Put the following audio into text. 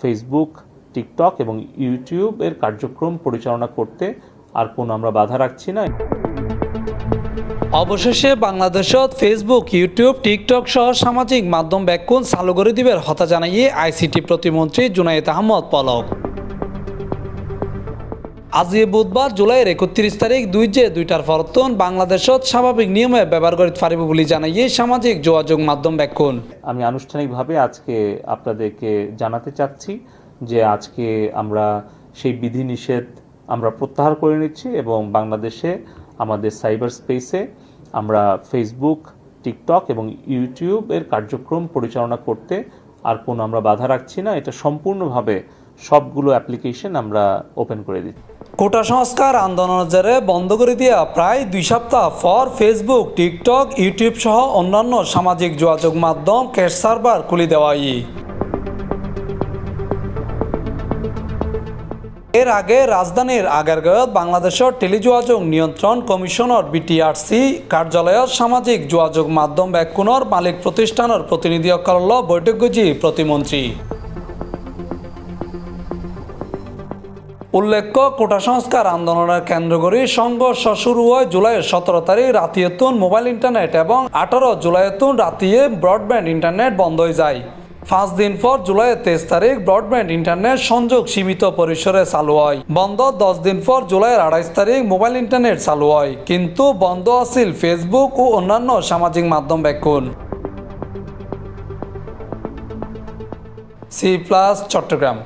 Facebook, TikTok এবং ইউটিউবের কার্যক্রম পরিচালনা করতে আর কোনো আমরা বাধা রাখছি না। অবশেষে বাংলাদেশত ফেসবুক, ইউটিউব, টিকটক সহ সামাজিক মাধ্যম ব্যাকুণ চালু করে দিবের কথা জানাইয়ে আইসিটি প্রতিমন্ত্রী জুনায়েদ আহমদ পলক। আজ বুধবার জুলাইয়ের 31 তারিখ 2টার পরতন বাংলাদেশত স্বাভাবিক নিয়মে ব্যবহার করিতে পারিব বলে জানাইয়ে সামাজিক যোগাযোগ মাধ্যম ব্যাকুণ। আমি আনুষ্ঠানিকভাবে আজকে আপনাদেরকে জানাতে চাচ্ছি যে আজকে আমরা সেই বিধিনিষেধ আমরা প্রত্যাহার করে নিচ্ছি এবং বাংলাদেশে আমাদের সাইবার স্পেসে আমরা ফেসবুক, টিকটক এবং ইউটিউবের কার্যক্রম পরিচালনা করতে আর কোনো আমরা বাধা রাখছি না। এটা সম্পূর্ণভাবে সবগুলো অ্যাপ্লিকেশন আমরা ওপেন করে দিচ্ছি। কোটা সংস্কার আন্দোলনের জেরে বন্ধ করে দেওয়া প্রায় 2 সপ্তাহ পর ফেসবুক, টিকটক, ইউটিউব সহ অন্যান্য সামাজিক যোগাযোগ মাধ্যম ক্যাশ সার্ভার খুলে দেওয়াই। এর আগে রাজধানীর আগারগাঁওত বাংলাদেশের টেলিযোগাযোগ নিয়ন্ত্রণ কমিশনের বিটিআরসি কার্যালয়ত সামাজিক যোগাযোগ মাধ্যম ব্যাকুণর মালিক প্রতিষ্ঠানের প্রতিনিধিসকল বৈঠক গজি প্রতিমন্ত্রী। উল্লেখ্য, কোটা সংস্কার আন্দোলনের কেন্দ্র করে সংঘর্ষ শুরু হয় জুলাইয়ের 17 তারিখ রাতিয়েতুন মোবাইল ইন্টারনেট এবং 18 জুলাইয়েতুন রাতিয়ে ব্রডব্যান্ড ইন্টারনেট বন্ধ হয়ে যায়। 5 দিন পর জুলাইয়ের 23 তারিখ ব্রডব্যান্ড ইন্টারনেট সংযোগ সীমিত পরিসরে চালু হয়। বন্ধ 10 দিন পর জুলাইয়ের 28 তারিখ মোবাইল ইন্টারনেট চালু হয়, কিন্তু বন্ধ আছিল ফেসবুক ও অন্যান্য সামাজিক মাধ্যম ব্যাকুণ। C+ চট্টগ্রাম।